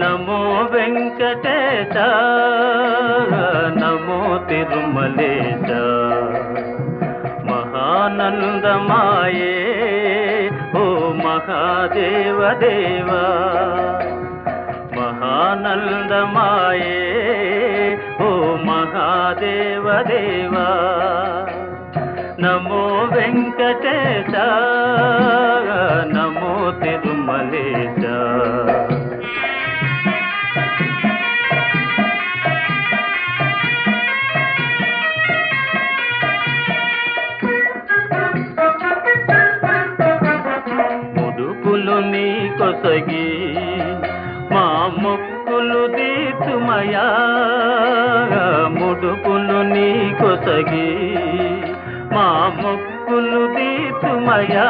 నమో వెంకటేశ నమో తిరుమలేశ మహానందమాయే ఓ మహాదేవ దేవా మహానందమాయే ఓ మహాదేవ దేవా నమో వెంకటేశ నమో తిరుమలేశ ముడుపులు నీ కొసగి మా మొక్కులు తీర్చుమయా ముడుపులు నీ కొసగి మా మొక్కులు తీర్చుమయా